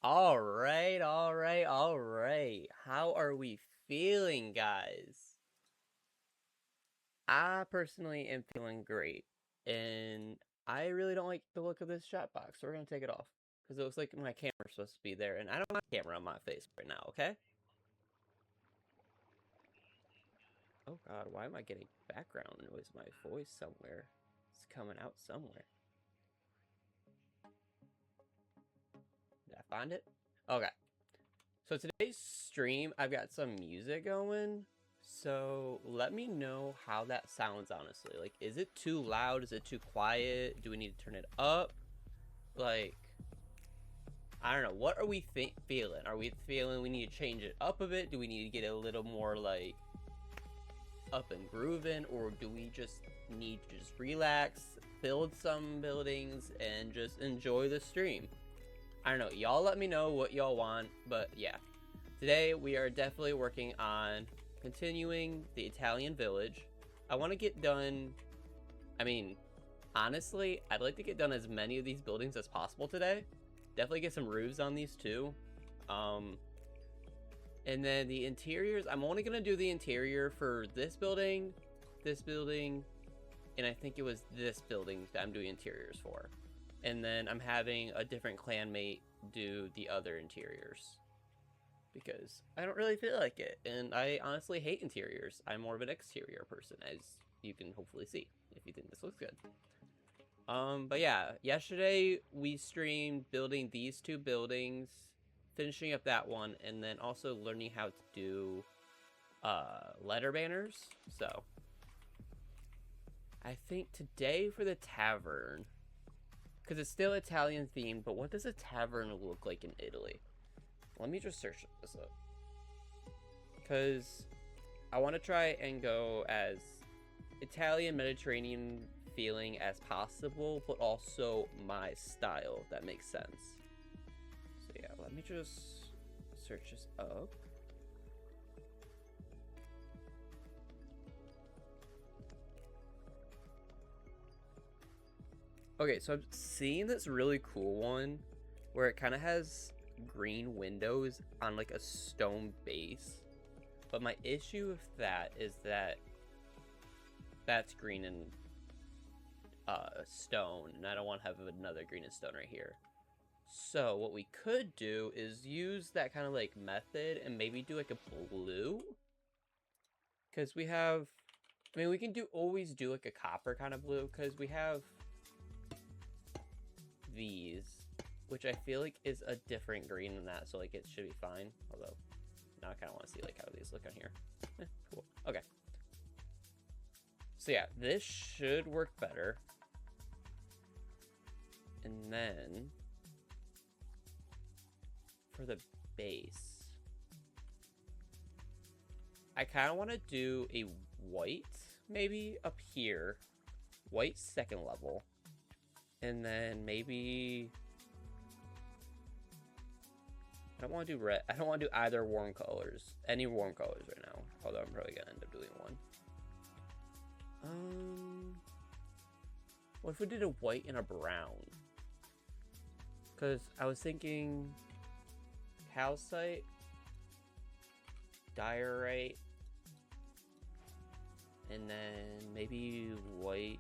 All right. How are we feeling, guys? I personally am feeling great, and I really don't like the look of this chat box, so we're gonna take it off because it looks like my camera's supposed to be there, and I don't have a camera on my face right now. Okay? Oh God, why am I getting background noise? My voice somewhere. It's coming out somewhere. Did I find it? Okay. So today's stream, I've got some music going. So let me know how that sounds, honestly. Like, is it too loud? Is it too quiet? Do we need to turn it up? Like, I don't know. What are we feeling? Are we feeling we need to change it up a bit? Do we need to get a little more, like, up and grooving? Or do we just need to just relax, build some buildings, and just enjoy the stream? I don't know. Y'all let me know what y'all want. But yeah. Today, we are definitely working on continuing the Italian village. I want to get done, I mean, honestly, I'd like to get done as many of these buildings as possible today. Definitely get some roofs on these too. And then the interiors, I'm only going to do the interior for this building, and I think it was this building that I'm doing interiors for. And then I'm having a different clanmate do the other interiors, because I don't really feel like it, and I honestly hate interiors. I'm more of an exterior person, as you can hopefully see if you think this looks good. But yeah, yesterday we streamed building these two buildings, finishing up that one, and then also learning how to do letter banners. So I think today for the tavern, because it's still Italian themed, but what does a tavern look like in Italy? Let me just search this up, because I want to try and go as Italian Mediterranean feeling as possible, but also my style, if that makes sense. So yeah, let me just search this up. Okay, so I'm seeing this really cool one where it kind of has green windows on like a stone base. But my issue with that is that that's green and stone, and I don't want to have another green and stone right here. So what we could do is use that kind of like method and maybe do like a blue, because we have, I mean, we can always do like a copper kind of blue, because we have these, which I feel like is a different green than that, so like it should be fine. Although now I kind of want to see like how these look on here. Cool. Okay. So yeah, this should work better. And then for the base, I kind of want to do a white maybe up here, white second level, and then maybe I don't want to do red. I don't want to do either warm colors, any warm colors right now, although I'm probably gonna end up doing one. What if we did a white and a brown? Because I was thinking calcite, diorite, and then maybe white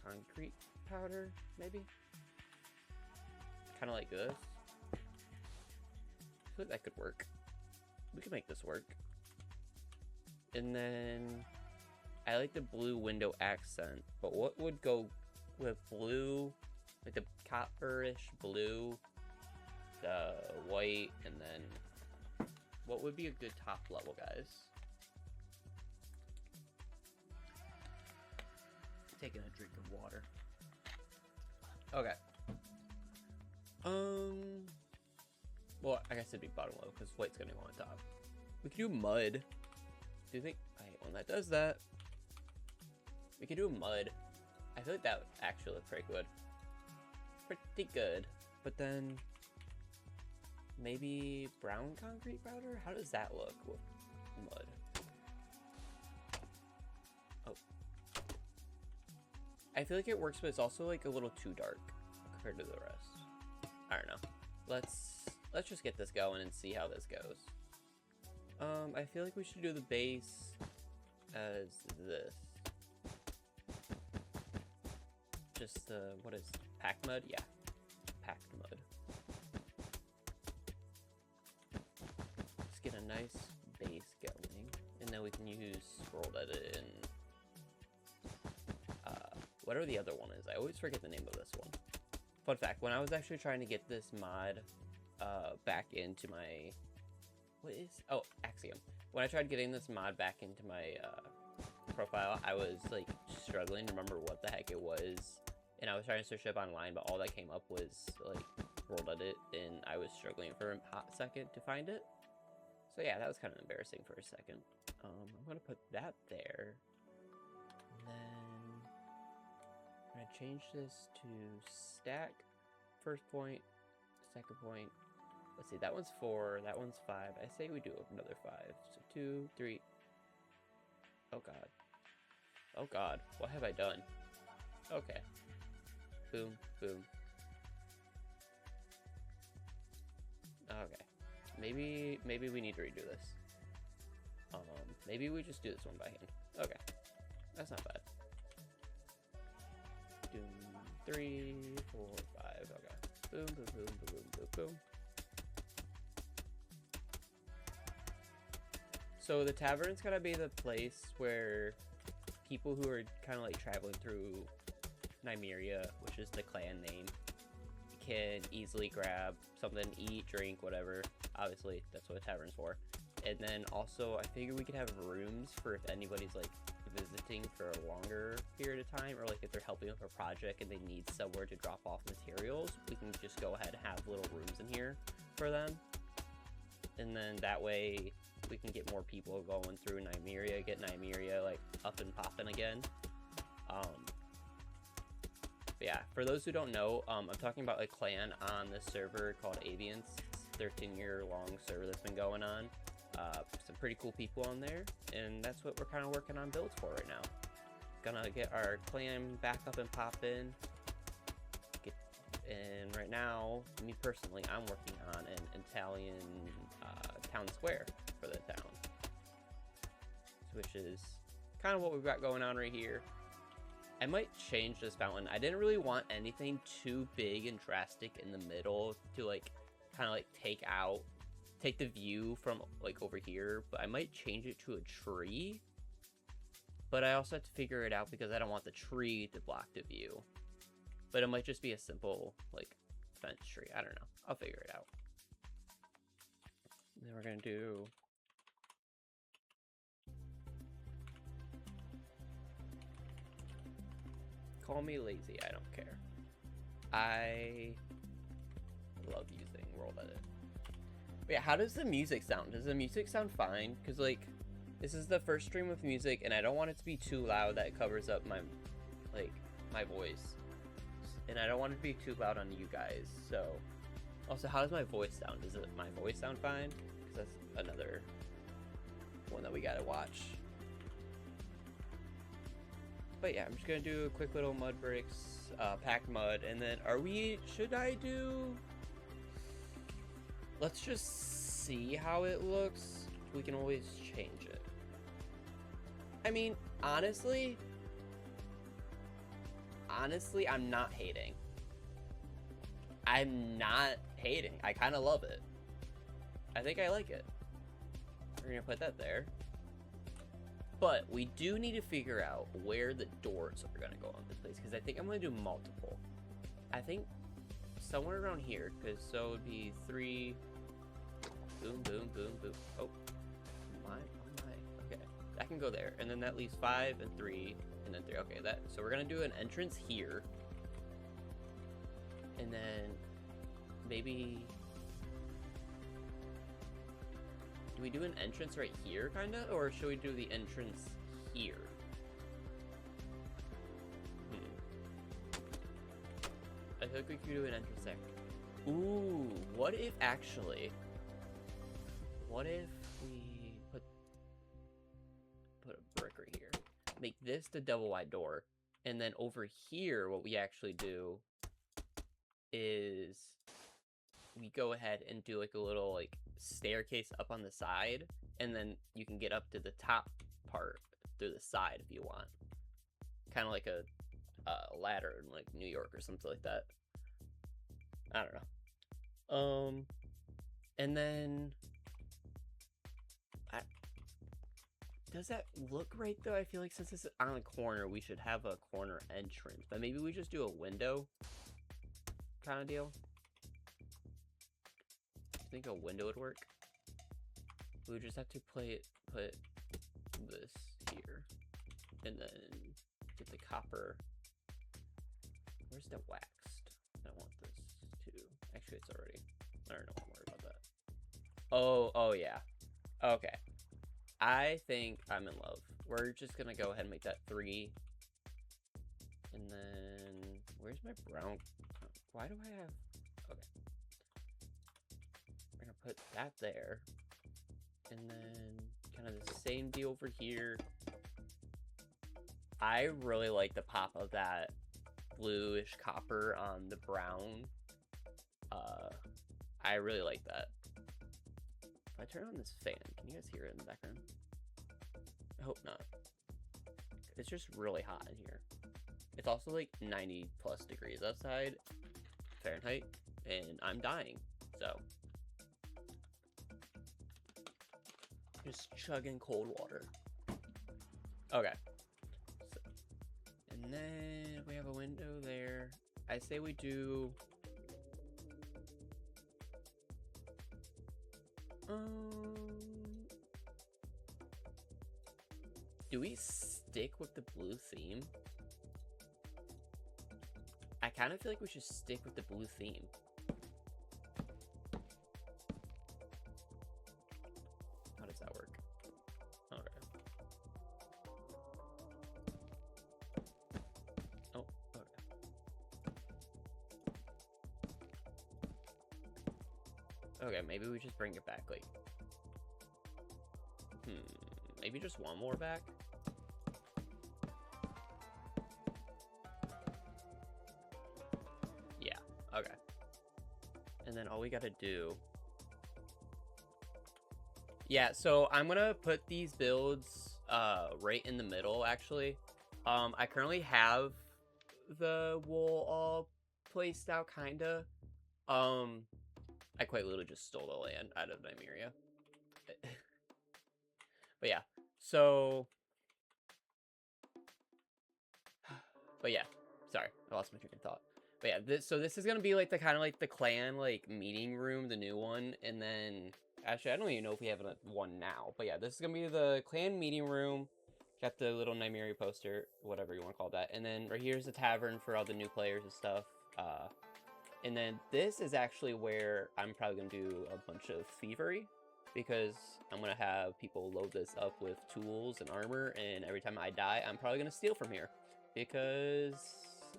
concrete powder, maybe? Kind of like this. I feel like that could work. We could make this work. And then I like the blue window accent, but what would go with blue, like the copperish blue, the white, and then what would be a good top level, guys? Taking a drink of water. Okay. Well, I guess it'd be bottom level because white's gonna go on top. We could do mud. Do you think? Alright, one that does that. We could do mud. I feel like that would actually look pretty good. Pretty good. But then maybe brown concrete powder? How does that look with mud? Oh. I feel like it works, but it's also like a little too dark compared to the rest. I don't know. let's just get this going and see how this goes. I feel like we should do the base as this. Just what is packed mud? Yeah, packed mud. Let's get a nice base going, and then we can use scroll edit and whatever the other one is. I always forget the name of this one. Fun fact: when I was actually trying to get this mod back into my Axiom. When I tried getting this mod back into my profile, I was like struggling to remember what the heck it was, and I was trying to search it up online, but all that came up was like World Edit, and I was struggling for a hot second to find it. So yeah, that was kind of embarrassing for a second. I'm gonna put that there, and then I'm gonna change this to stack. First point, second point. Let's see, that one's 4, that one's 5. I say we do another 5. So 2, 3. Oh god. Oh god. What have I done? Okay. Boom, boom. Okay. Maybe we need to redo this. Maybe we just do this one by hand. Okay. That's not bad. Doom, 3, 4, 5. Okay. Boom, boom, boom, boom, boom, boom, boom. So the tavern's gotta be the place where people who are kind of like traveling through Nymeria, which is the clan name, can easily grab something, eat, drink, whatever. Obviously, that's what a tavern's for. And then also, I figure we could have rooms for if anybody's like visiting for a longer period of time, or like if they're helping with a project and they need somewhere to drop off materials, we can just go ahead and have little rooms in here for them. And then that way we can get more people going through Nymeria, get Nymeria like up and popping again. But yeah, for those who don't know, I'm talking about a clan on this server called Aviance. It's a 13-year-long server that's been going on. Some pretty cool people on there, and that's what we're kind of working on builds for right now. Gonna get our clan back up and popping. And right now, me personally, I'm working on an Italian town square for the town, which is kind of what we've got going on right here. I might change this fountain. I didn't really want anything too big and drastic in the middle to like kind of like take the view from like over here, but I might change it to a tree. But I also have to figure it out because I don't want the tree to block the view. But it might just be a simple like fence tree. I don't know. I'll figure it out. Then we're gonna do call me lazy, I don't care. I love using World Edit. But yeah, how does the music sound? Does the music sound fine? Because like this is the first stream with music and I don't want it to be too loud that it covers up my voice. And I don't want it to be too loud on you guys. So also, how does my voice sound? Does my voice sound fine? Because that's another one that we gotta watch. But yeah, I'm just gonna do a quick little mud bricks, packed mud, and then should I do, let's just see how it looks. We can always change it. I mean, honestly, I'm not hating. I'm not hating. I kind of love it. I think I like it. We're gonna put that there. But we do need to figure out where the doors are gonna go on this place, because I think I'm gonna do multiple. I think somewhere around here, because so it would be 3. Boom, boom, boom, boom. Oh my. Okay, that can go there, and then that leaves 5 and 3, and then 3. Okay, so we're gonna do an entrance here, and then maybe. Do we do an entrance right here, kinda? Or should we do the entrance here? I think we could do an entrance there. Ooh, what if actually... What if we put a brick right here? Make this the double wide door. And then over here, what we actually do is we go ahead and do like a little like staircase up on the side, and then you can get up to the top part through the side if you want. Kind of like a ladder in like New York or something like that. I don't know. And then does that look right though? I feel like since it's on a corner, we should have a corner entrance, but maybe we just do a window kind of deal. I think a window would work. We would just have to put this here, and then get the copper. Where's the waxed? I want this too. Actually, it's already. I don't know. I'm worried about that. Oh yeah. Okay. I think I'm in love. We're just gonna go ahead and make that 3. And then where's my brown? Why do I have? Okay. We're gonna put that there. And then kind of the same deal over here. I really like the pop of that bluish copper on the brown. I really like that. If I turn on this fan, can you guys hear it in the background? I hope not. It's just really hot in here. It's also like 90+ degrees outside, Fahrenheit, and I'm dying, so. Just chugging cold water. Okay. So, and then we have a window there. I say we do... do we stick with the blue theme? I kind of feel like we should stick with the blue theme. How does that work? Okay. Oh, okay. Okay, maybe we just bring it back, like... maybe just one more back? Yeah, okay. And then all we gotta do... yeah, so I'm gonna put these builds right in the middle, actually. I currently have the wool all placed out, kinda. I quite literally just stole the land out of Nymeria. But yeah, so... but yeah, sorry, I lost my train of thought. But yeah, so this is gonna be like the kind of like the clan like meeting room, the new one, and then actually I don't even know if we have one now. But yeah, this is gonna be the clan meeting room. Got the little Nymeria poster, whatever you want to call that, and then right here's the tavern for all the new players and stuff. And then this is actually where I'm probably gonna do a bunch of thievery, because I'm gonna have people load this up with tools and armor, and every time I die, I'm probably gonna steal from here, because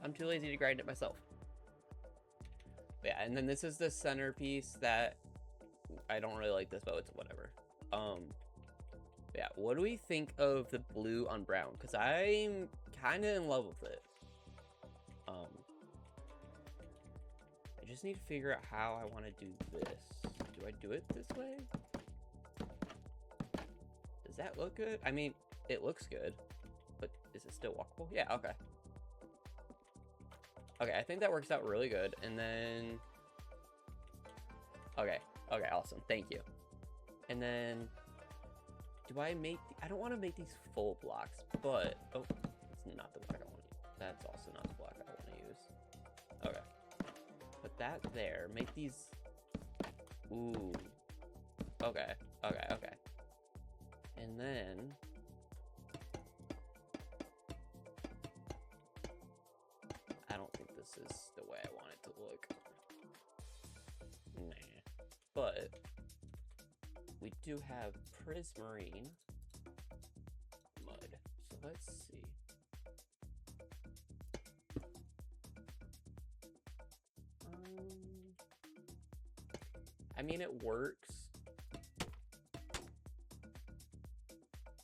I'm too lazy to grind it myself. But yeah, and then this is the centerpiece that I don't really like this, but it's whatever. Yeah, what do we think of the blue on brown? Because I'm kind of in love with it. I just need to figure out how I want to do this. Do I do it this way? Does that look good? I mean, it looks good, but is it still walkable? Yeah, okay. Okay, I think that works out really good. And then... okay, awesome. Thank you. And then... do I make... I don't want to make these full blocks, but... oh, it's not the block I want to use. That's also not the block I want to use. Okay. Put that there. Make these... ooh. Okay. And then... I don't think this is the way I want it to look. Nah. But... we do have prismarine mud. So let's see. I mean, it works.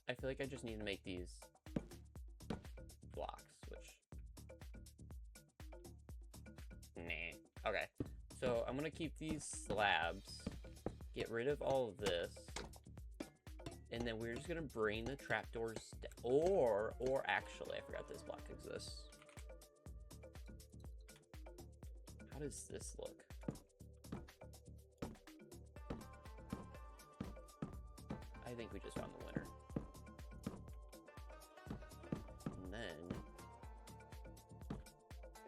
I feel like I just need to make these blocks, which... nah. Okay. So I'm gonna keep these slabs, get rid of all of this, and then we're just gonna bring the trapdoors or actually, I forgot this block exists. How does this look? I think we just found the winner. And then,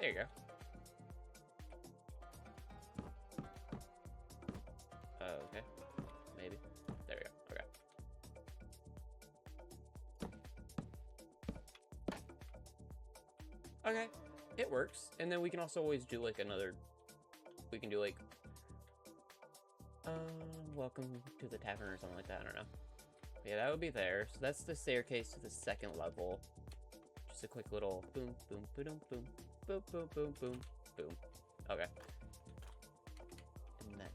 there you go. Okay, maybe. There we go, okay. Okay, it works. And then we can also always do like another, we can do like, welcome to the tavern or something like that, I don't know. But yeah, that would be there. So that's the staircase to the second level. Just a quick little boom, boom, boom, boom, boom, boom, boom, boom, boom. Okay. And then,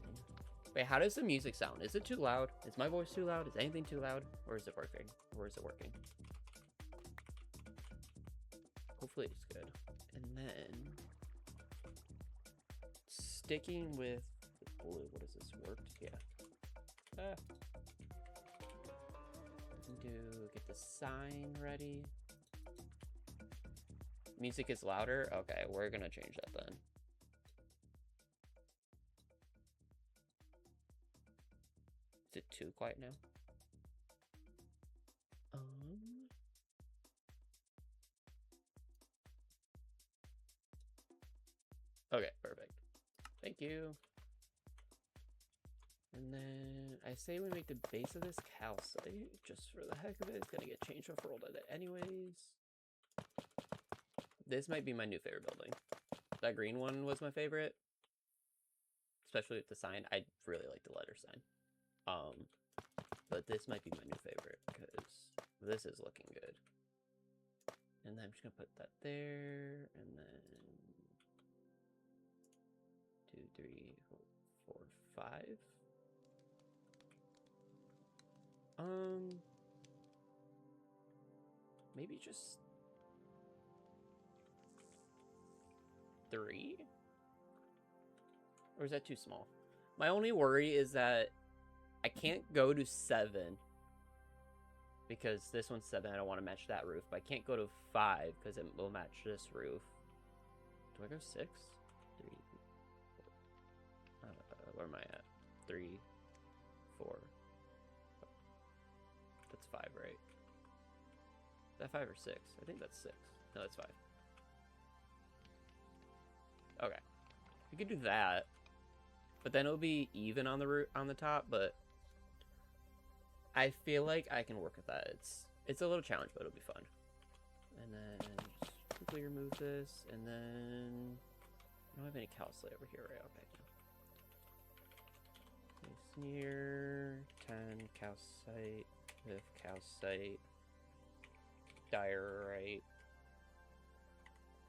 wait, how does the music sound? Is it too loud? Is my voice too loud? Is anything too loud? Or is it working? Or is it working? Hopefully it's good. And then, sticking with the blue. What is this? Worked? Yeah. Get the sign ready. Music is louder? Okay, we're gonna change that then. Is it too quiet now? Okay, perfect. Thank you. And then I say we make the base of this calcite just for the heck of it. It's gonna get changed over rolled at it anyways. This might be my new favorite building. That green one was my favorite. Especially with the sign. I really like the letter sign. But this might be my new favorite because this is looking good. And then I'm just gonna put that there, and then 2, 3, 4, 5. Maybe just 3? Or is that too small? My only worry is that I can't go to 7 because this one's 7. I don't want to match that roof, but I can't go to 5 because it will match this roof. Do I go 6? 3, 4. Where am I at? 3, 4. That's 5, right? Is that 5 or 6? I think that's 6. No, that's 5. Okay, we could do that, but then it'll be even on the on the top. But I feel like I can work with that. It's a little challenge, but it'll be fun. And then just quickly remove this, and then I don't have any calcite over here, right? Okay. Sneer 10 calcite with calcite diorite.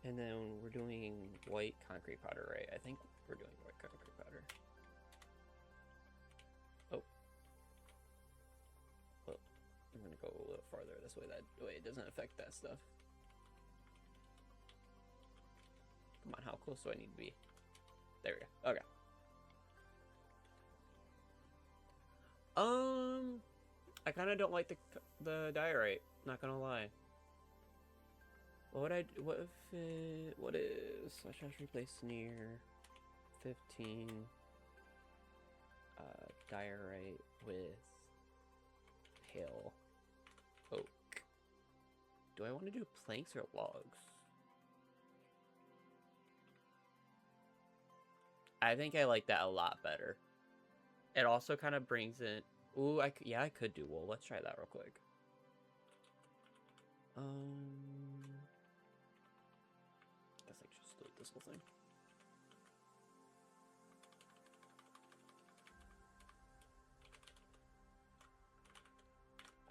And then we're doing white concrete powder, right? I think we're doing white concrete powder. Oh. Well, I'm gonna go a little farther this way. That way it doesn't affect that stuff. Come on, how close do I need to be? There we go. Okay. I kind of don't like the diorite. Not gonna lie. What would I do? What if it, what is, let's just replace near 15 diorite with pale oak. Do I want to do planks or logs? I think I like that a lot better. It also kind of brings in, ooh, yeah, I could do wool. Let's try that real quick. Guess I just delete this whole thing.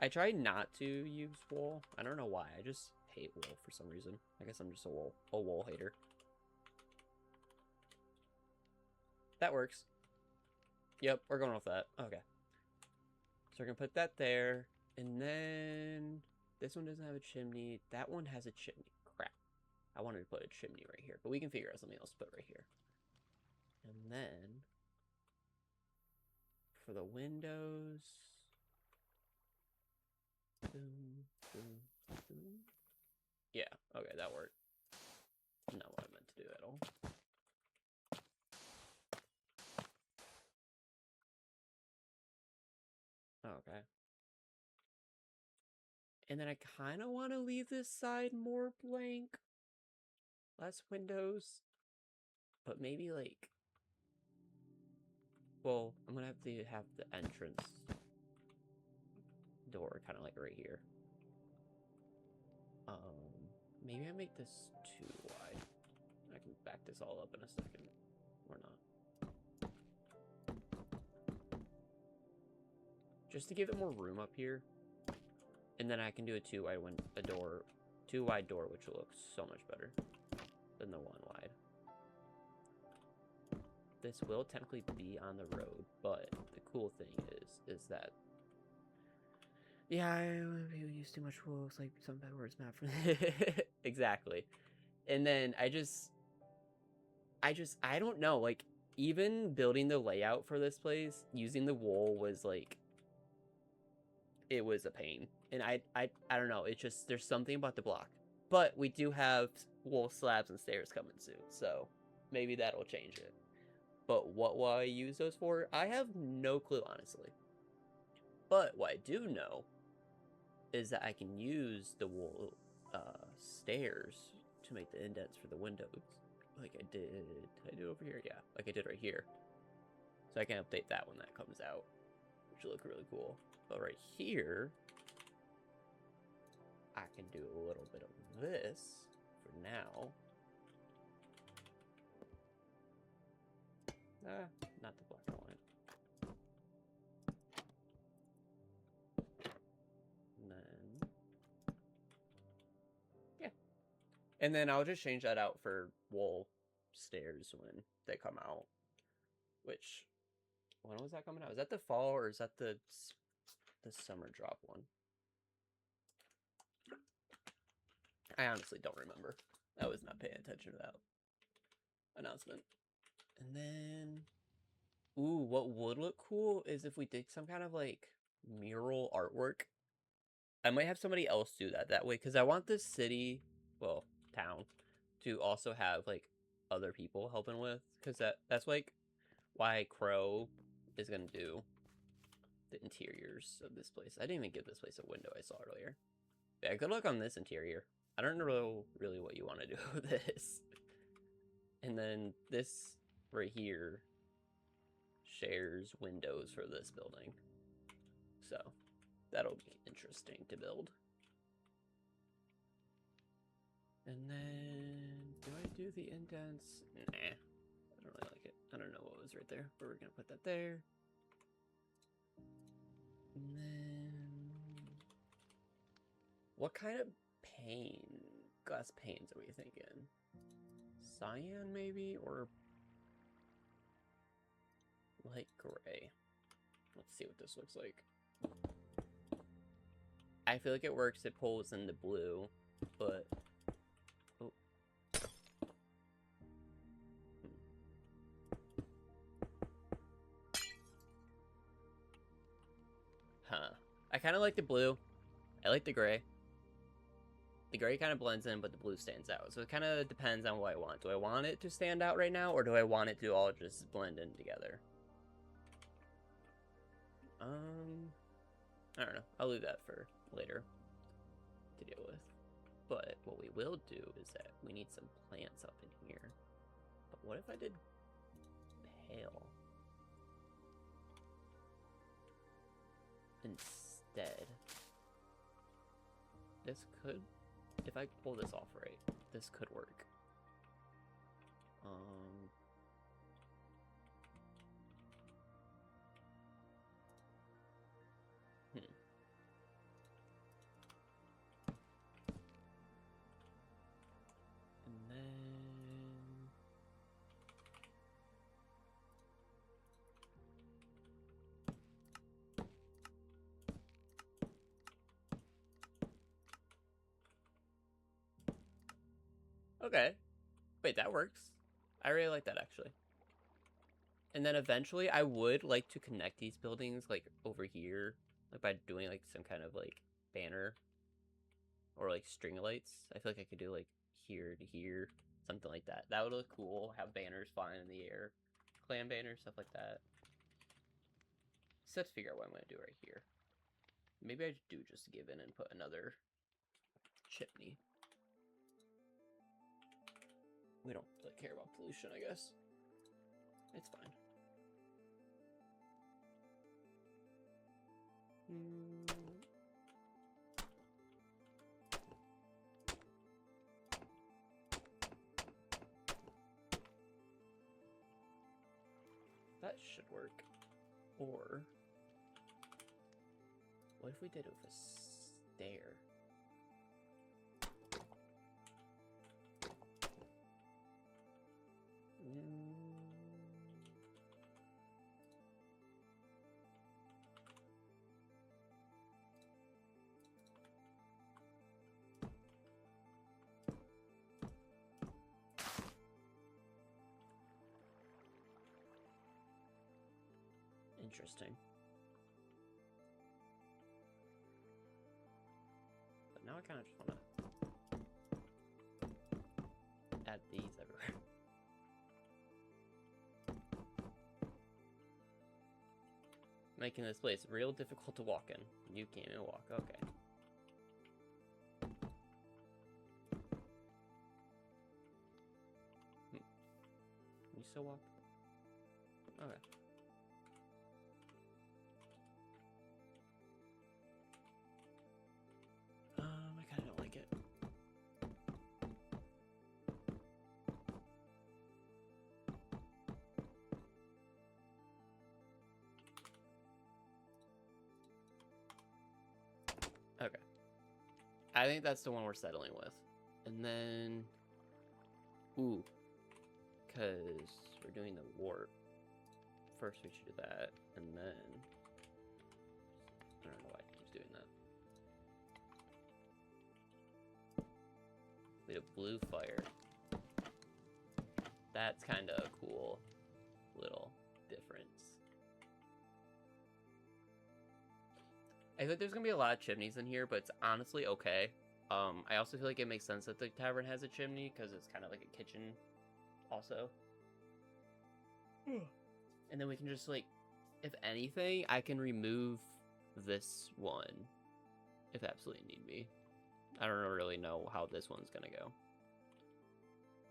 I try not to use wool. I don't know why. I just hate wool for some reason. I guess I'm just a wool hater. That works. Yep, we're going with that. Okay. So we're gonna put that there, and then this one doesn't have a chimney. That one has a chimney. Crap. I wanted to put a chimney right here, but we can figure out something else to put right here. And then for the windows, boom, boom, boom. Yeah, okay, that worked. Not what I meant to do at all. Okay. And then I kind of want to leave this side more blank. Less windows. But maybe like... Well, I'm going to have the entrance door kind of like right here. Maybe I make this too wide. I can back this all up in a second. Or not. Just to give it more room up here. And then I can do a two wide door, which will look so much better than the one wide. This will technically be on the road, but the cool thing is that, yeah, I use too much wool. It's like some bad words, not for exactly. And then I don't know, like, even building the layout for this place using the wool was like, it was a pain. And I don't know, it's just, there's something about the block. But we do have wool slabs and stairs coming soon, so maybe that'll change it. But what will I use those for? I have no clue, honestly. But what I do know is that I can use the wool stairs to make the indents for the windows. Like I did I do it over here? Yeah, like I did right here. So I can update that when that comes out, which will look really cool. But right here, I can do a little bit of this for now. Not the black and white. And then, yeah. And then I'll just change that out for wool stairs when they come out. Which, when was that coming out? Is that the fall or is that the summer drop one? I honestly don't remember. I was not paying attention to that announcement. And then, ooh, what would look cool is if we did some kind of like mural artwork. I might have somebody else do that way because I want this city, well, town, to also have like other people helping with, because that's like why Crow is gonna do the interiors of this place. I didn't even give this place a window I saw earlier. Yeah, good luck on this interior. I don't know really what you want to do with this. And then this right here shares windows for this building. So that'll be interesting to build. And then, do I do the indents? Nah, I don't really like it. I don't know what was right there, but we're gonna put that there. And then, what kind of glass panes are we thinking? Cyan maybe, or light gray? Let's see what this looks like. I feel like it works, it pulls in the blue, but, oh. Huh. I kind of like the blue. I like the gray. The gray kind of blends in, but the blue stands out. So it kind of depends on what I want. Do I want it to stand out right now, or do I want it to all just blend in together? I don't know. I'll leave that for later to deal with. But what we will do is that we need some plants up in here. But what if I did pale instead? This could, if I pull this off right, this could work. And then, okay. Wait, that works. I really like that, actually. And then eventually I would like to connect these buildings like over here, like by doing like some kind of like banner or like string lights. I feel like I could do like here to here, something like that. That would look cool. Have banners flying in the air, clan banners, stuff like that. So let's figure out what I'm gonna do right here. Maybe I do just give in and put another chimney. We don't really care about pollution, I guess. It's fine. That should work. Or what if we did it with a stair? Interesting. But now I kind of just want to add these everywhere. Making this place real difficult to walk in. You can't even walk. Okay. Can you still walk? Okay. I kind of don't like it. Okay. I think that's the one we're settling with. And then... Ooh. Because we're doing the warp. First we should do that. And then... I don't know why it keeps doing that. We have blue fire. That's kind of a cool little difference. I think there's gonna be a lot of chimneys in here, but it's honestly okay. I also feel like it makes sense that the tavern has a chimney because it's kind of like a kitchen also. And then we can just like, if anything, I can remove this one if absolutely need be. I don't really know how this one's gonna go.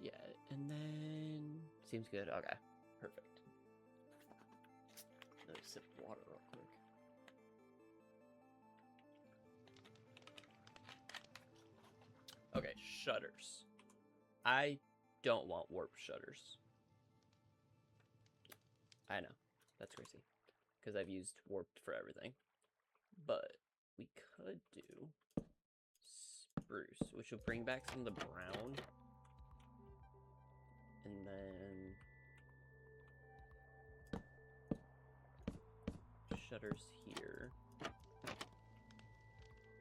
Yeah, and then seems good. Okay, perfect. Another sip of water real quick. Okay, shutters. I don't want warp shutters. I know, that's crazy, because I've used warped for everything. But we could do spruce, which will bring back some of the brown. And then shutters here.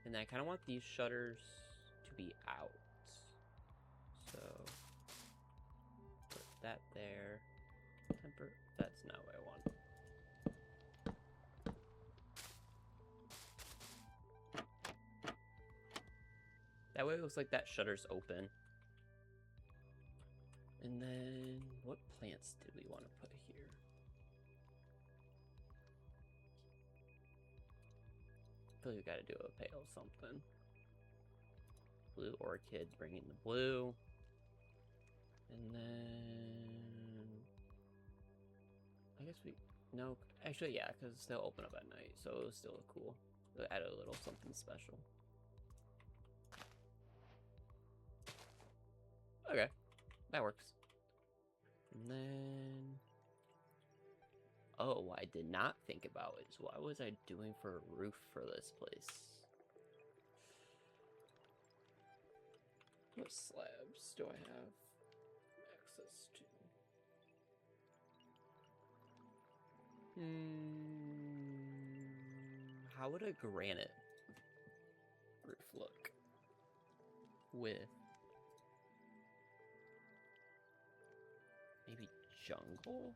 And then I kind of want these shutters to be out. So put that there. Temper. That's not what I want. That way it looks like that shutter's open. And then what plants did we want to put here? I feel like we gotta do a pale something. Blue orchid, bringing the blue. And then I guess we, no, actually yeah, because they'll open up at night, so it'll still look cool. They'll add a little something special. Okay, that works. And then, oh, I did not think about it. So what was I doing for a roof for this place? What slabs do I have access to? How would a granite roof look with maybe jungle?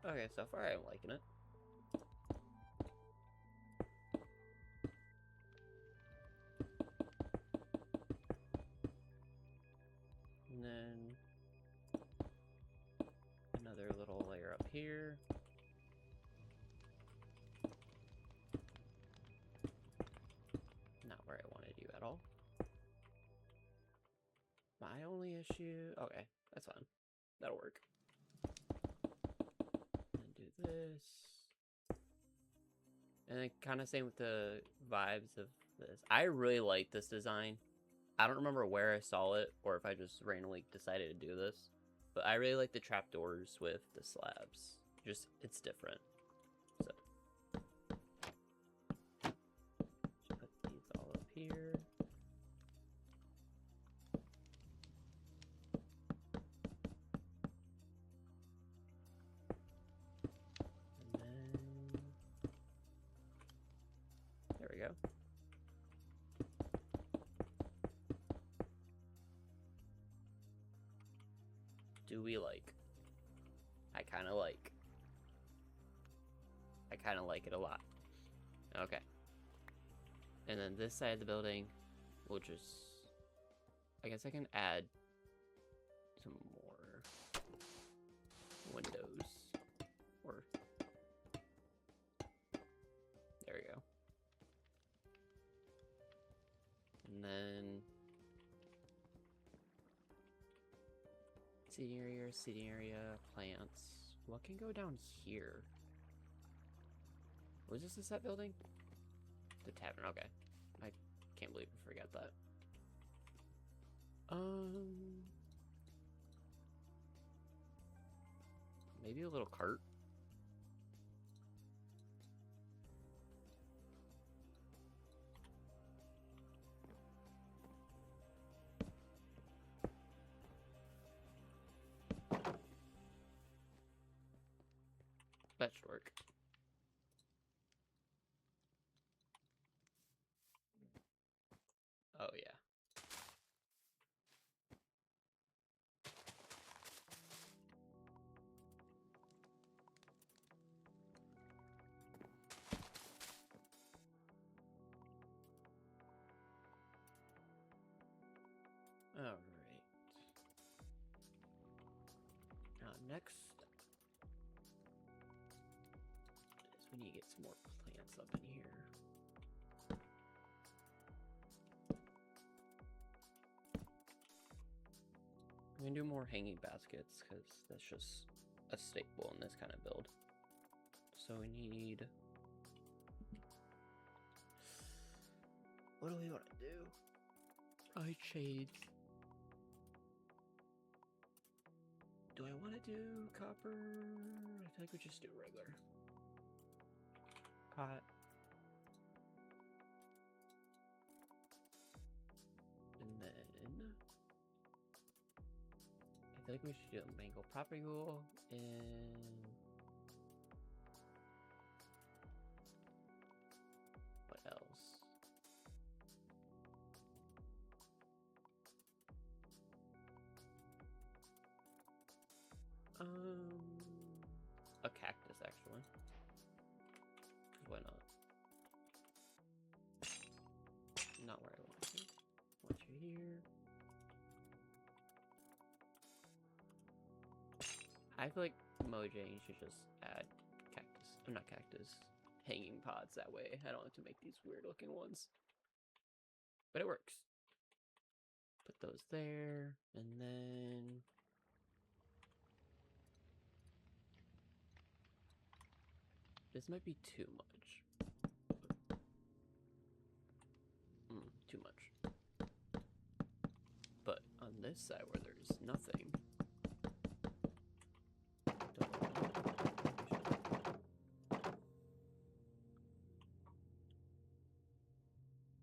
Okay, so far I'm liking it. And then another little layer up here. Not where I wanted you at all. My only issue... Okay, that's fine. That'll work. And do this. And then kind of same with the vibes of this. I really like this design. I don't remember where I saw it or if I just randomly decided to do this. But I really like the trapdoors with the slabs. Just, it's different. So, put these all up here. And then, there we go. Do we like? I kind of like. I kind of like it a lot. Okay. And then this side of the building, we'll just... I guess I can add some more windows. Or... There we go. And then... Seating area, plants. What can go down here? Was this the set building? The tavern, okay. I can't believe I forgot that. Maybe a little cart? That should work. Oh, yeah. Alright. Now, next is we need to get some more plants up in here. I'm gonna do more hanging baskets because that's just a staple in this kind of build. So we need... What do we want to do? Probably shades. Do I want to do copper? I think we just do regular. Pot. And then... I think we should do a mango propagule and... What else? A cactus, actually. Why not? Not where I want to. Want you here. I feel like Mojang should just add cactus. Or not cactus. Hanging pods that way. I don't have to make these weird looking ones. But it works. Put those there. And then... This might be too much. Too much. But on this side where there's nothing...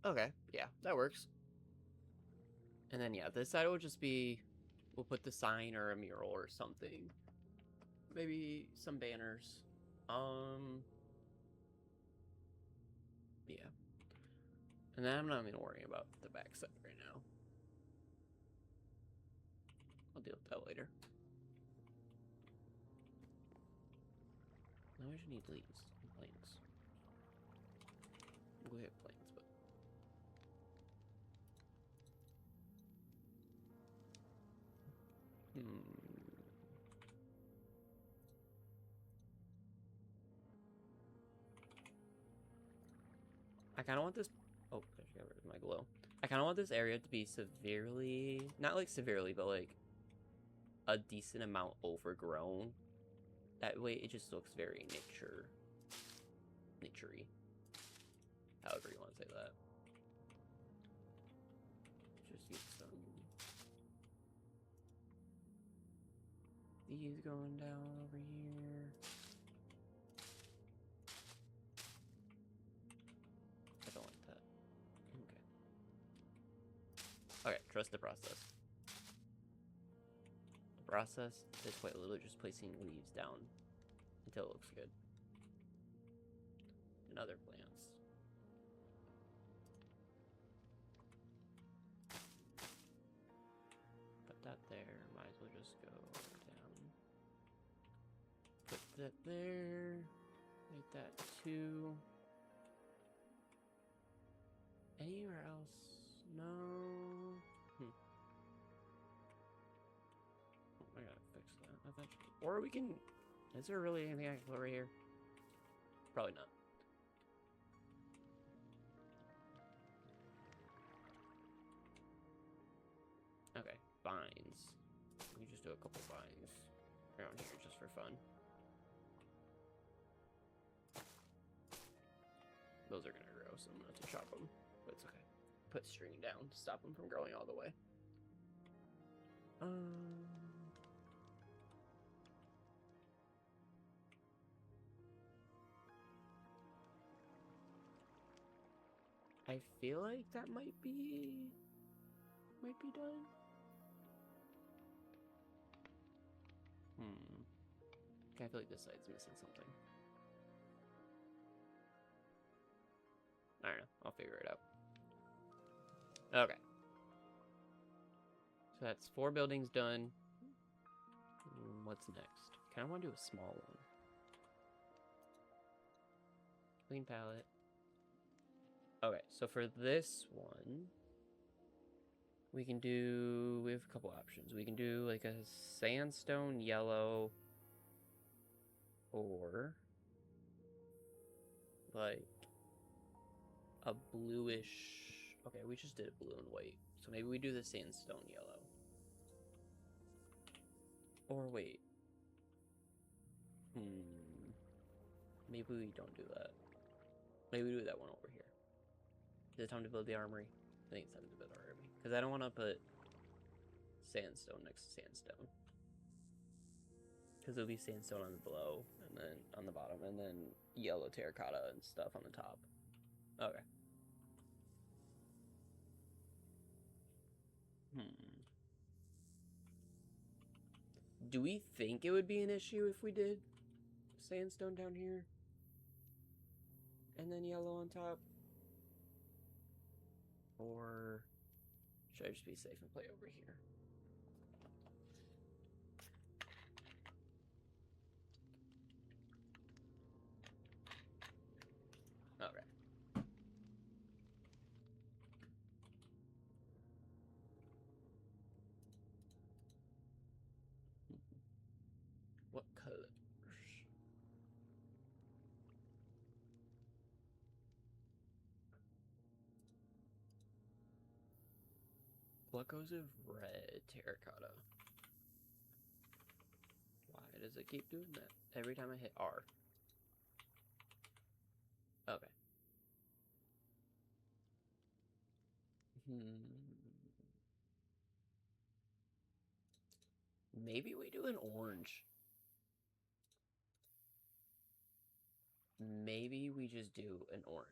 Okay, yeah, that works. And then, yeah, this side will just be... We'll put the sign or a mural or something. Maybe some banners. Yeah. And then I'm not even worrying about the backside right now. I'll deal with that later. we just need leaves and plants. We have plants, but I kind of want this. Oh, I should get rid of my glow. I kind of want this area to be severely, not like severely, but like a decent amount overgrown. That way, it just looks very naturey. However you want to say that. Just get some. These going down over here. I don't like that. Okay. Okay, trust the process. The process is quite literally just placing leaves down until it looks good. And other plants. Put that there. Might as well just go down. Put that there. Make that 2. Anywhere else? No. I gotta fix that eventually. Or we can. Is there really anything I can put right here? Probably not. Okay, vines. We just do a couple vines around here just for fun. Those are gonna grow, so I'm gonna have to chop them, but it's okay. Put string down to stop them from growing all the way. I feel like that might be done. Okay, I feel like this side's missing something. I don't know. I'll figure it out. Okay. So that's 4 buildings done. What's next? Kind of want to do a small one. Clean palette. Okay, so for this one, we have a couple options. We can do like a sandstone yellow or like a bluish. Okay, we just did blue and white. So maybe we do the sandstone yellow. Or wait. Maybe we don't do that. Maybe we do that one over here. Is it time to build the armory? I think it's time to build our armory. Because I don't want to put sandstone next to sandstone. Because it'll be sandstone on the below, and then on the bottom, and then yellow terracotta and stuff on the top. Okay. Do we think it would be an issue if we did sandstone down here? And then yellow on top? Or should I just be safe and play over here? Okay. What colors? What goes with red terracotta? Why does it keep doing that every time I hit R? Okay. Maybe we do an orange. Maybe we just do an orange.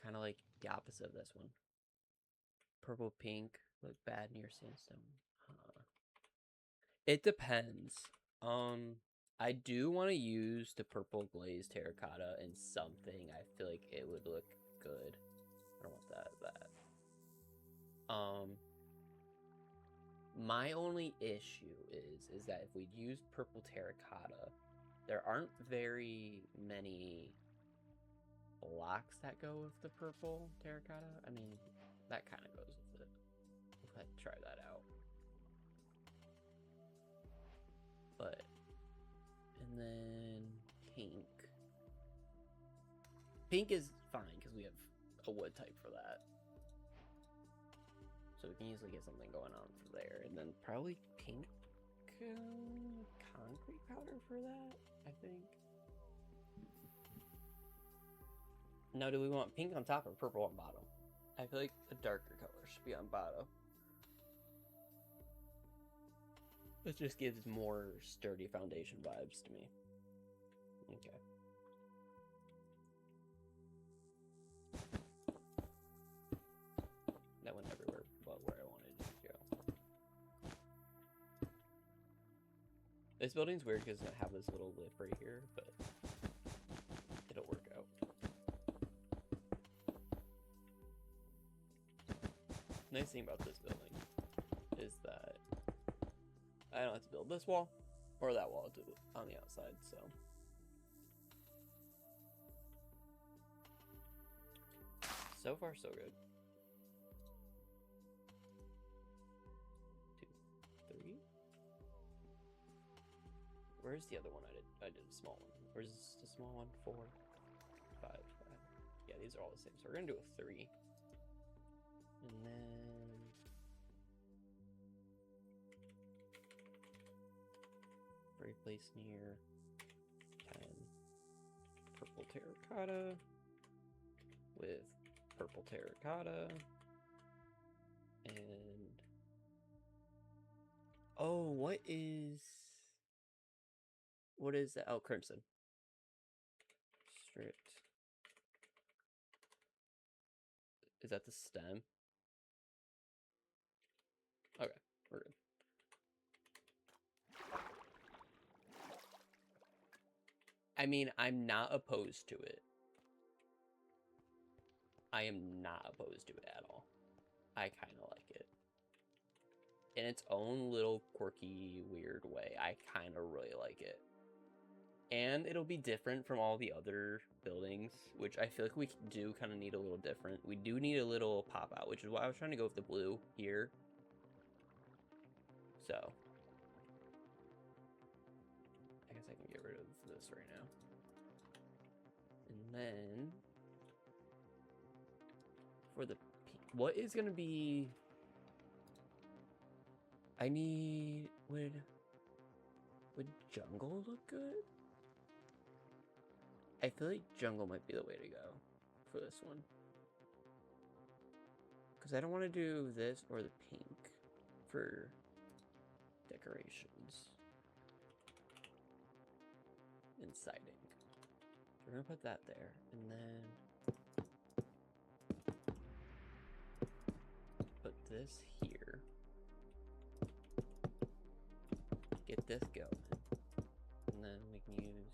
Kind of like the opposite of this one. Purple pink look bad near sandstone. It depends. I do want to use the purple glazed terracotta in something. I feel like it would look good. I don't want that. My only issue is that if we use purple terracotta, there aren't very many blocks that go with the purple terracotta. I mean, that kind of goes with it. Let's try that out. But, and then pink. Pink is fine because we have a wood type for that. So we can easily get something going on for there. And then probably pink concrete powder for that, I think. Now, do we want pink on top or purple on bottom? I feel like a darker color should be on bottom. It just gives more sturdy foundation vibes to me. Okay. That went everywhere but where I wanted it to go. This building's weird because I have this little lip right here, but it'll work out. Nice thing about this building is that I don't have to build this wall or that wall on the outside, so. So far, so good. 2, 3. Where's the other one I did? I did a small one. Where's the small one? 4, 5, 5. Yeah, these are all the same. So we're gonna do a 3. And then every place near 10 purple terracotta with purple terracotta and oh, what is that? Oh, crimson. Stripped. Is that the stem? Okay, we're good. I mean, I'm not opposed to it. I am not opposed to it at all. I kind of like it. In its own little quirky, weird way, I kind of really like it. And it'll be different from all the other buildings, which I feel like we do kind of need a little different. We do need a little pop out, which is why I was trying to go with the blue here. So, I guess I can get rid of this right now. And then, for the what is going to be... I need... Would jungle look good? I feel like jungle might be the way to go for this one. Because I don't want to do this or the pink for decorations and siding. So we're going to put that there. And then put this here. Get this going. And then we can use...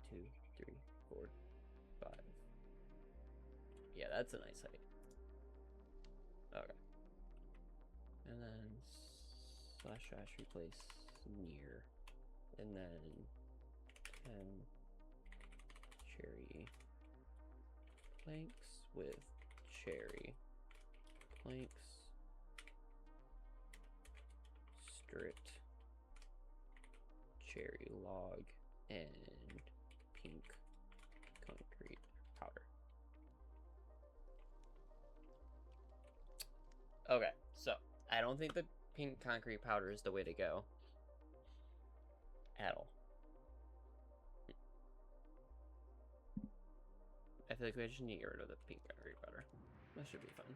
two, 3, 4, 5. Yeah, that's a nice height. Okay. And then slash replace near. And then 10 cherry planks with cherry planks. Stripped cherry log and pink concrete powder. Okay, so I don't think the pink concrete powder is the way to go at all. I feel like we just need to get rid of the pink concrete powder. That should be fun.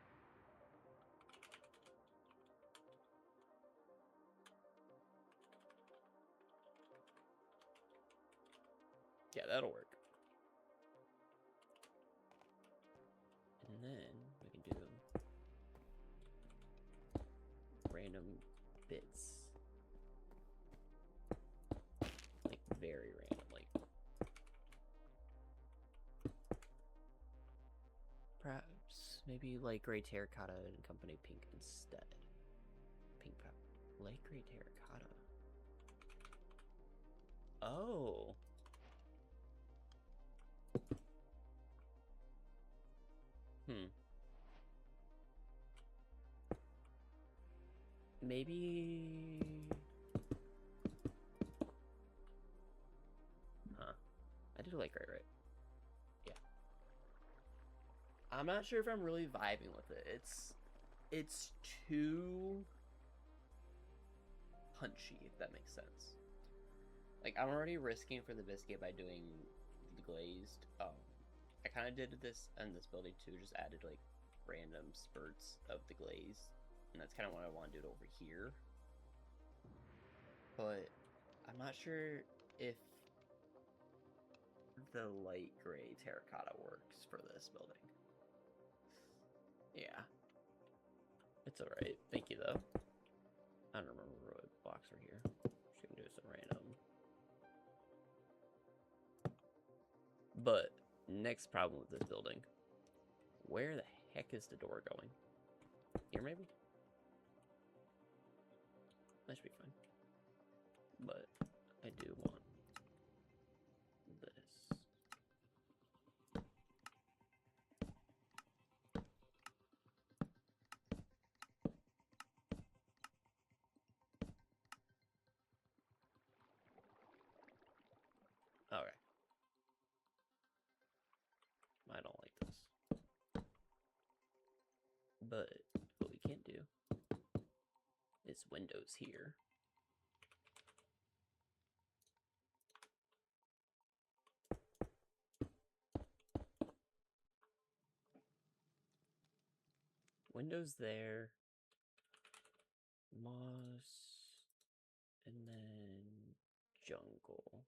Yeah, that'll work. And then we can do random bits. Like very random, like perhaps Maybe light gray terracotta and company pink instead. Pink pep. Light gray terracotta. Oh. Maybe... Huh. I did light gray, right? Yeah. I'm not sure if I'm really vibing with it. It's too punchy, if that makes sense. Like, I'm already risking for the biscuit by doing the glazed. I kind of did this in this building too, just added like random spurts of the glaze. And that's kind of what I want to do over here. But I'm not sure if the light gray terracotta works for this building. Yeah. It's alright. Thank you, though. I don't remember what blocks are here. Just gonna do some random. But, next problem with this building. Where the heck is the door going? Here, maybe? That should be fine. But, I do want this. Okay. I don't like this. But what we can't do is windows here. Windows there. Moss. And then jungle.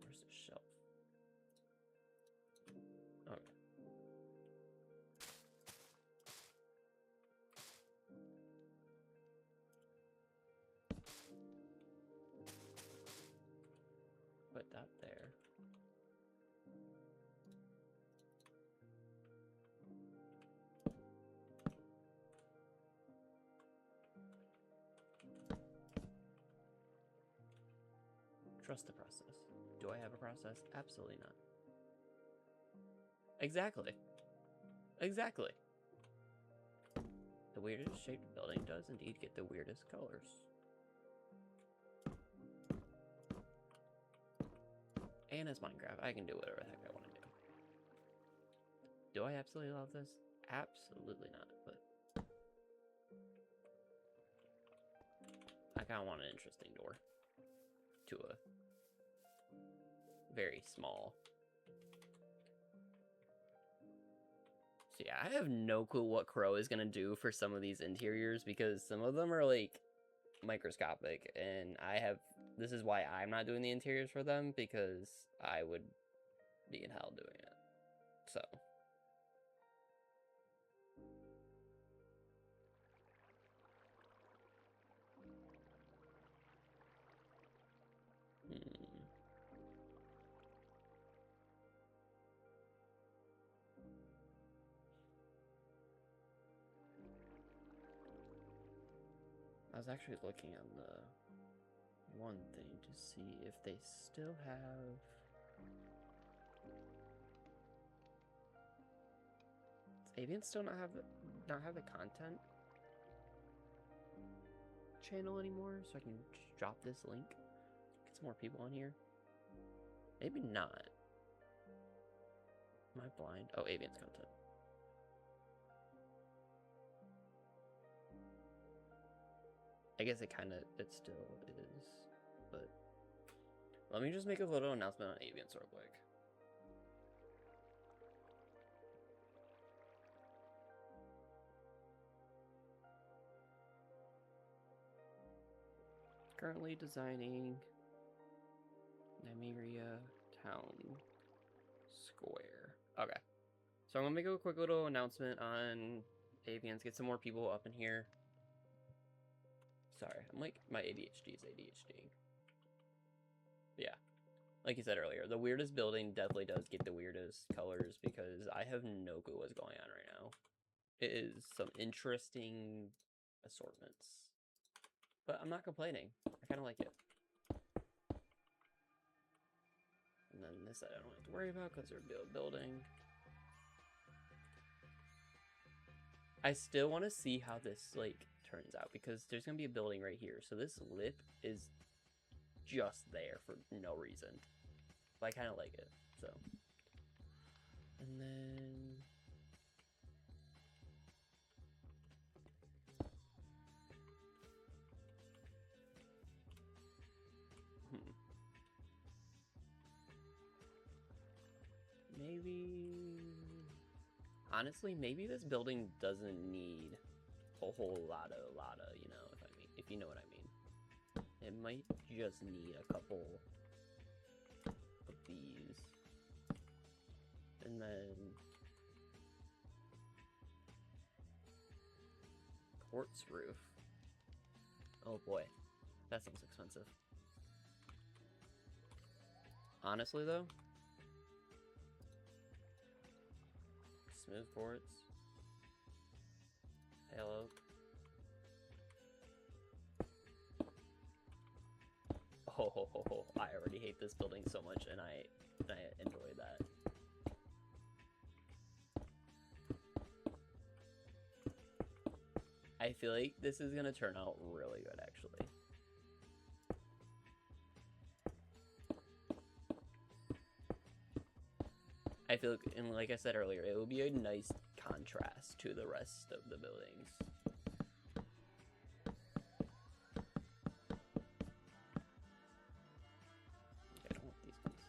Where's the shelf? Okay. Put that there. Trust the process. Do I have a process? Absolutely not. Exactly. Exactly. The weirdest shaped building does indeed get the weirdest colors. And it's Minecraft. I can do whatever the heck I want to do. Do I absolutely love this? Absolutely not, but I kind of want an interesting door to a very small. So yeah, I have no clue what Crow is gonna do for some of these interiors because some of them are like microscopic, and this is why I'm not doing the interiors for them, because I would be in hell doing it. So I was actually looking on the one thing to see if they still have. Does Avian still not have the content channel anymore? So I can just drop this link, get some more people on here. Maybe not. Am I blind? Oh, Avian's content. I guess it still is, but let me just make a little announcement on Avians real quick. Currently designing Nymeria Town Square. Okay. So I'm gonna make a quick little announcement on Avians, get some more people up in here. Sorry, I'm like, my ADHD is ADHD. Yeah. Like you said earlier, the weirdest building definitely does get the weirdest colors because I have no clue what's going on right now. It is some interesting assortments. But I'm not complaining. I kind of like it. And then this I don't have to worry about because they're building. I still want to see how this, like, turns out because there's going to be a building right here. So this lip is just there for no reason. But I kind of like it, so. And then... Maybe... Honestly, maybe this building doesn't need a whole lot of, you know, if you know what I mean. It might just need a couple of these. And then... quartz roof. Oh boy, that sounds expensive. Honestly though, smooth quartz, pale oak. Oh, I already hate this building so much, and I enjoy that. I feel like this is gonna turn out really good, actually. I feel like, and like I said earlier, it will be a nice contrast to the rest of the buildings. Okay, I don't want these ones.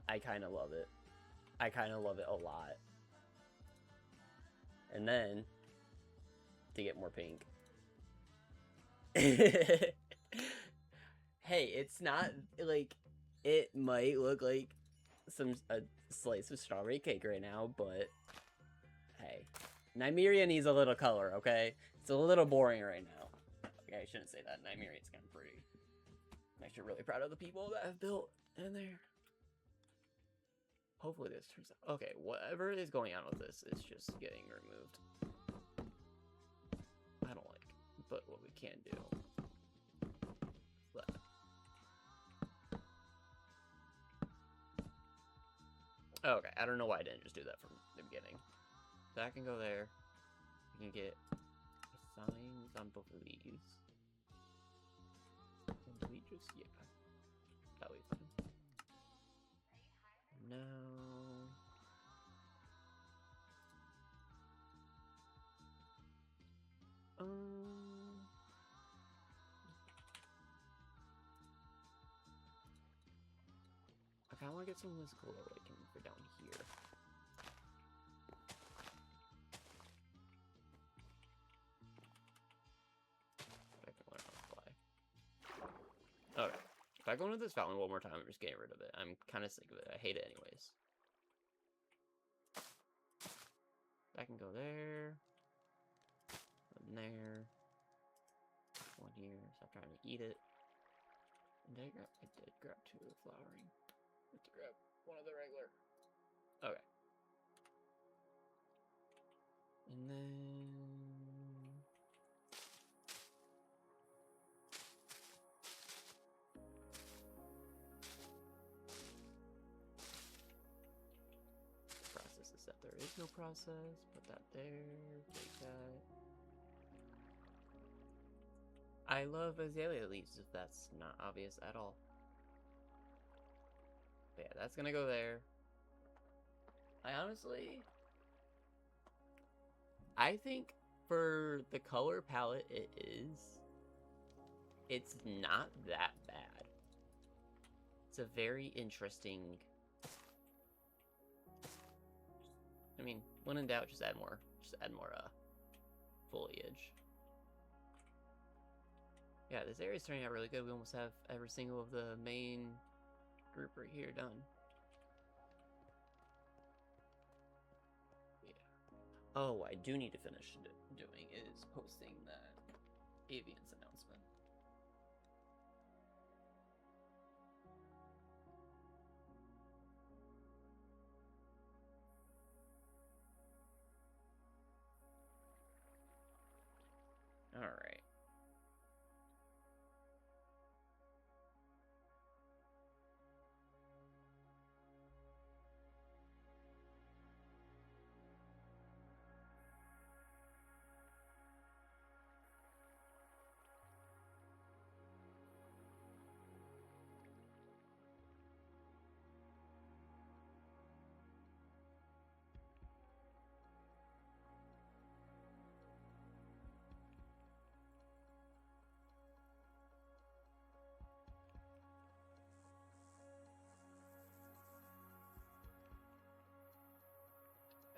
I kind of love it. I kind of love it a lot. And then, to get more pink. Hey, it's not, like, it might look like a slice of strawberry cake right now, but hey. Nymeria needs a little color, okay? It's a little boring right now. Okay, I shouldn't say that. Nymeria's kind of pretty. I'm actually really proud of the people that have built in there. Hopefully this turns out... Okay, whatever is going on with this is just getting removed. I don't like it, but what we can do... That. Okay, I don't know why I didn't just do that from the beginning. That can go there. We can get signs on both of these. And we just... yeah. That'll be fine. No... I kind of want to get some of this glow awakening for down here. I can learn how to fly. Okay. If I go into this fountain one more time, I'm just getting rid of it. I'm kind of sick of it. I hate it anyways. That can go there. One there. One here. Stop trying to eat it. And I did grab two of the flowering. Let's grab one of the regular. Okay. And then... process is that there is no process. Put that there. Take that. I love azalea leaves, if that's not obvious at all. But yeah, that's gonna go there. I think for the color palette it's not that bad. It's a very interesting... I mean, when in doubt, just add more foliage. Yeah, this area's turning out really good. We almost have every single of the main group right here done. Oh, I do need to finish doing is posting that Avians announcement. All right.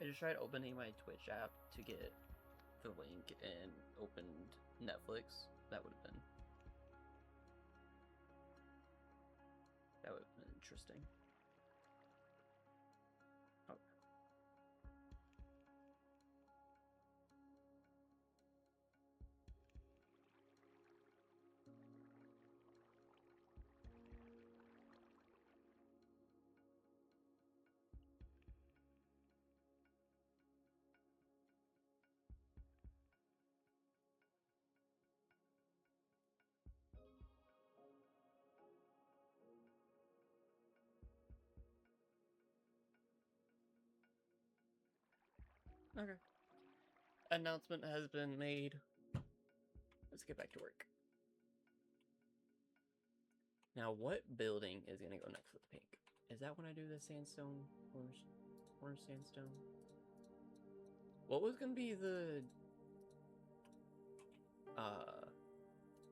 I just tried opening my Twitch app to get the link and opened Netflix. That would have been interesting. Oh. Okay. Announcement has been made. Let's get back to work. Now, what building is gonna go next with the pink? Is that when I do the sandstone, orange sandstone? What was gonna be the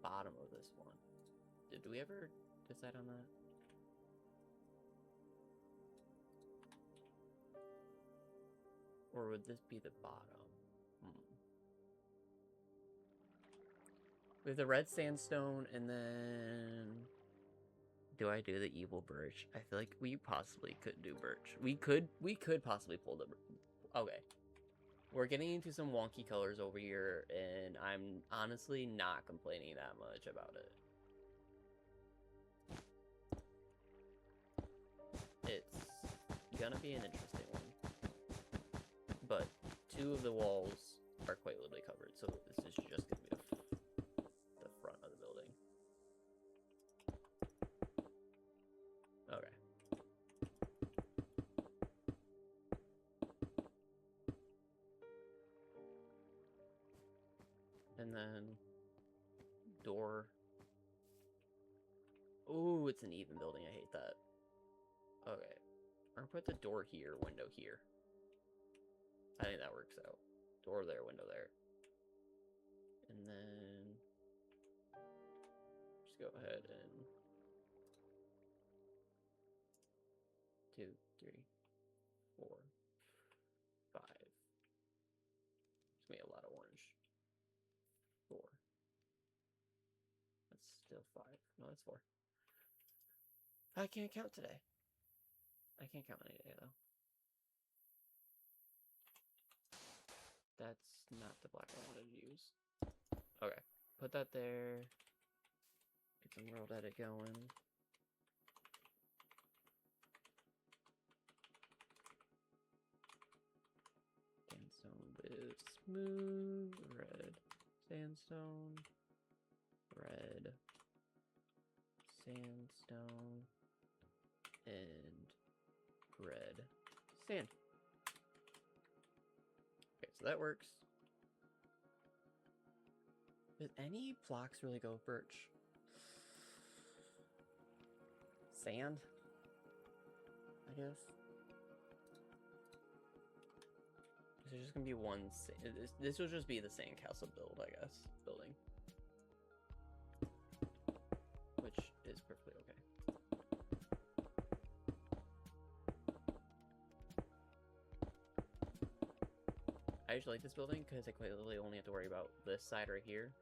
bottom of this one? Did we ever decide on that? Or would this be the bottom? We have the red sandstone, and then... Do I do the evil birch? I feel like we possibly could do birch. We could possibly pull the... Okay. We're getting into some wonky colors over here, and I'm honestly not complaining that much about it. It's gonna be an interesting one. But 2 of the walls are quite literally covered, so this is just gonna be the front of the building. Okay. And then door. Ooh, it's an even building. I hate that. Okay. I'm gonna put the door here, window here. I think that works out. Door there, window there. And then just go ahead and 2, 3, 4, 5. It's gonna be a lot of orange. 4. That's still 5. No, that's 4. I can't count today. I can't count any day, though. That's not the black I wanted to use. Okay. Put that there. Get some world edit going. Sandstone with smooth red. Sandstone. Red. Sandstone. And red sand. Okay, so that works. Does any blocks really go with birch? Sand? I guess. This is just gonna be one. This will just be the sandcastle build, I guess. Building. Which is perfectly okay. I usually like this building because I quite literally only have to worry about this side right here.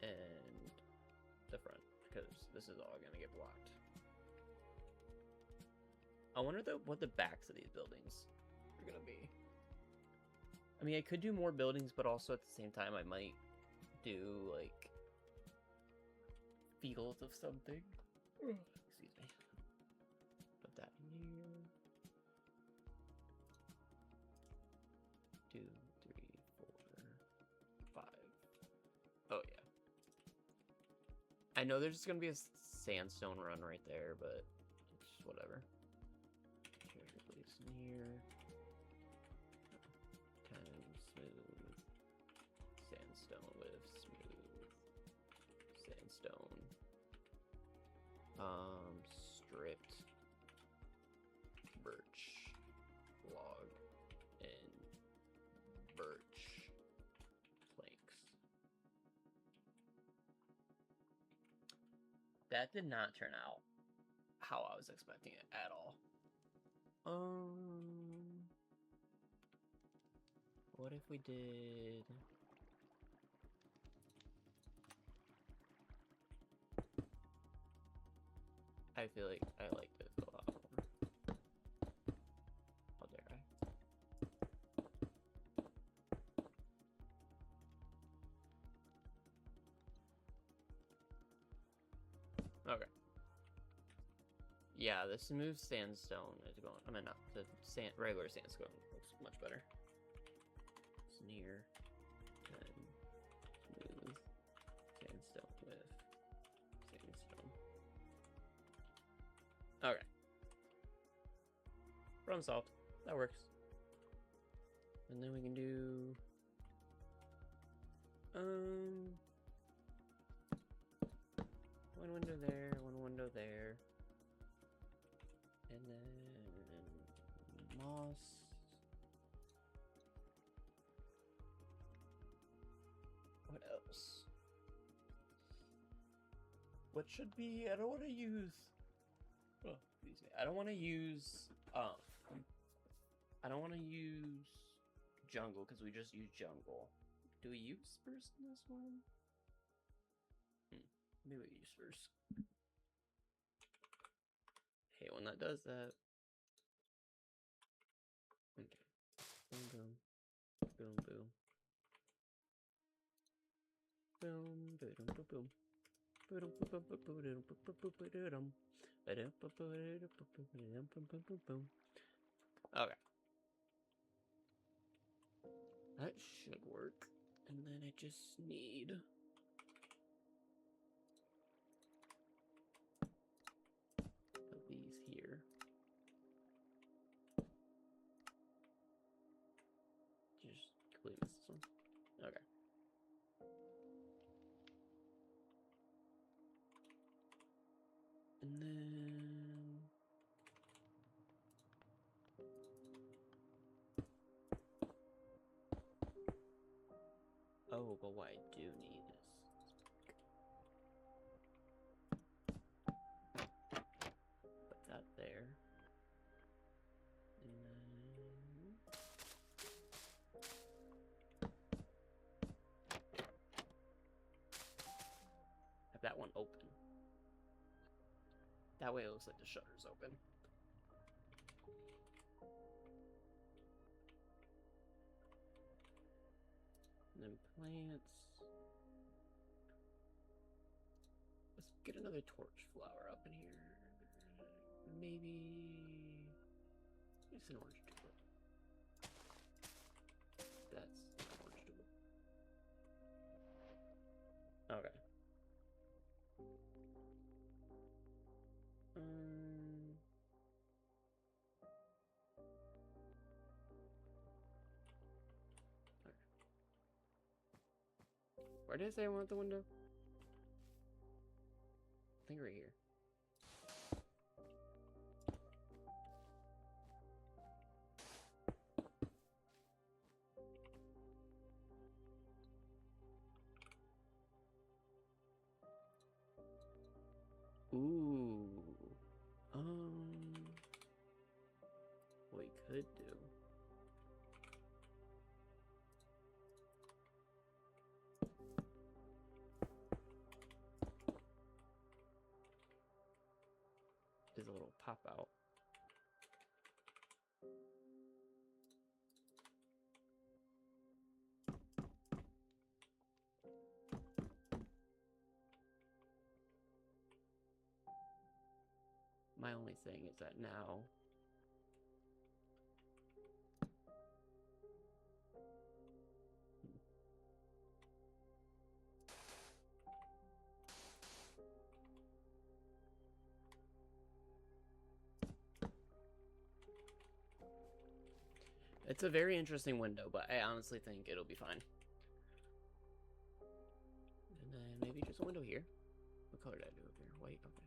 And the front, because this is all gonna get blocked. I wonder what the backs of these buildings are I mean, I could do more buildings, but also at the same time, I might do, like, fields of something. Excuse me. Put that in here. 2, 3, 4, 5. Oh, yeah. I know there's just gonna be a sandstone run right there, but it's whatever. Treasure place in here. 10 smooth. Sandstone with smooth. Sandstone. Stripped birch log and birch planks. That did not turn out how I was expecting it at all. What if we did... I feel like I like this a lot more. How dare I? Okay. Yeah, the smooth sandstone is going. I mean, not the regular sandstone looks much better. Sneer and smooth sandstone with sandstone. Okay. Problem solved. That works. And then we can do one window there, one window there. And then moss. What else? What should be? I don't want to use. Oh, excuse me. I don't want to use. I don't want to use jungle because we just use jungle. Do we use spruce in this one? Maybe we use spruce. Hey, when that does that. Okay. Boom, boom. Boom, boom. Boom, boom, boom, boom. Okay. That should work. And then I just need these here. Just completely miss this one. Okay. And then oh, but what I do need is put that there. And then have that one open. That way it looks like the shutter's open. And then plants. Let's get another torch flower up in here. Maybe it's an orange tulip. That's an orange tulip. Okay. Where did I say I want the window? I think right here. Ooh. What we could do. Is a little pop out. my only thing is that now... It's a very interesting window, but I honestly think it'll be fine. And then maybe just a window here. What color did I do up here? White? Okay.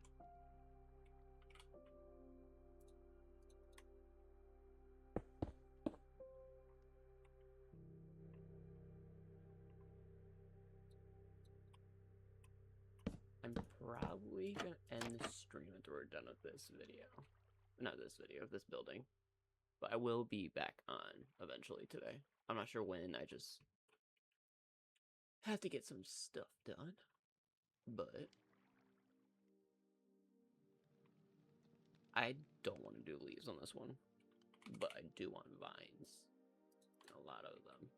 I'm probably going to end the stream after we're done with this video. Not this video, of this building. But I will be back on eventually today. I'm not sure when, I just have to get some stuff done. But I don't want to do leaves on this one. But I do want vines. A lot of them.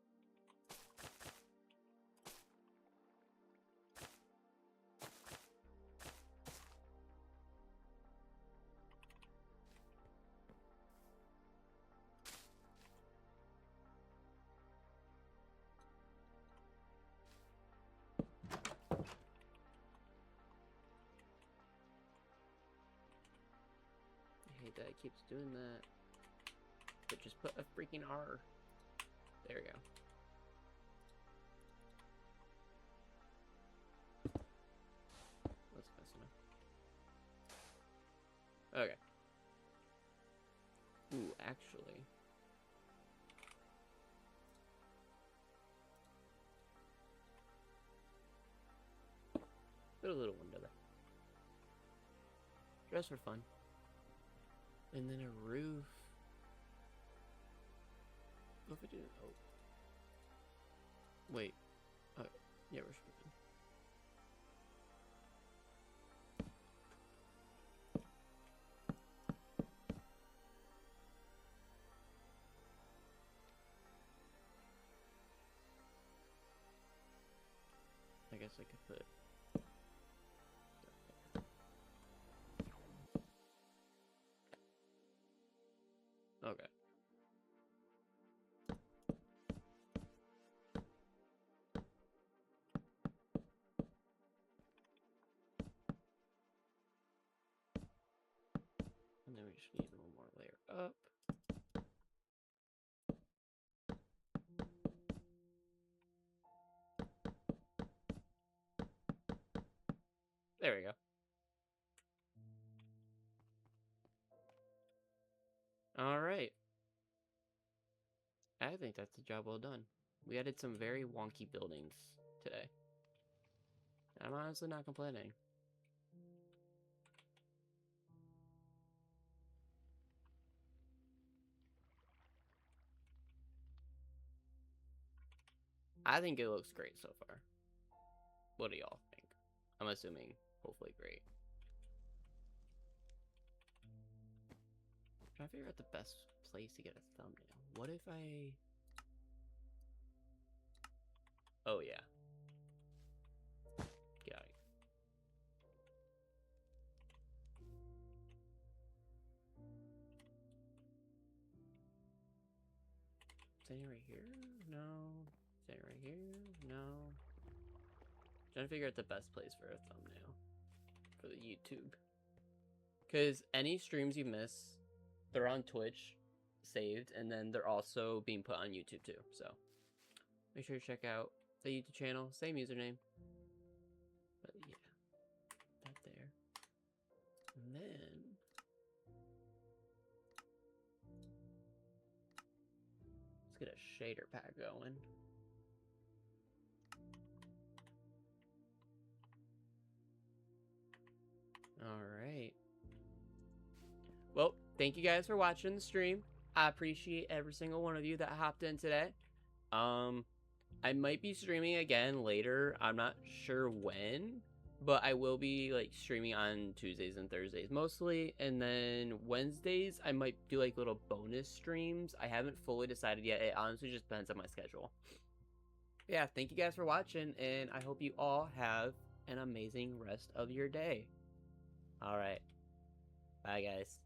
I hate that it keeps doing that. But just put a freaking R. There we go. That's close enough. Okay. Ooh, actually. Put a little window there. Just for fun. And then a roof. What if I do? Oh. Wait. Yeah, we're skipping. I guess I could put... Okay. And then we just need one more layer up. There we go. All right. I think that's a job well done. We added some very wonky buildings today. I'm honestly not complaining. I think it looks great so far. What do y'all think? I'm assuming hopefully great. I'm trying to figure out the best place to get a thumbnail. What if I... Oh yeah. Get out of here. Is any right here? No. Is any right here? No. Trying to figure out the best place for a thumbnail for the YouTube. Because any streams you miss, they're on Twitch saved, and then they're also being put on YouTube too. So make sure you check out the YouTube channel, same username. But yeah, that there. And then let's get a shader pack going. Alright. Well, thank you guys for watching the stream. I appreciate every single one of you that hopped in today. I might be streaming again later. I'm not sure when, but I will be like streaming on Tuesdays and Thursdays mostly. And then Wednesdays, I might do like little bonus streams. I haven't fully decided yet. It honestly just depends on my schedule. Yeah, thank you guys for watching, and I hope you all have an amazing rest of your day. All right. Bye, guys.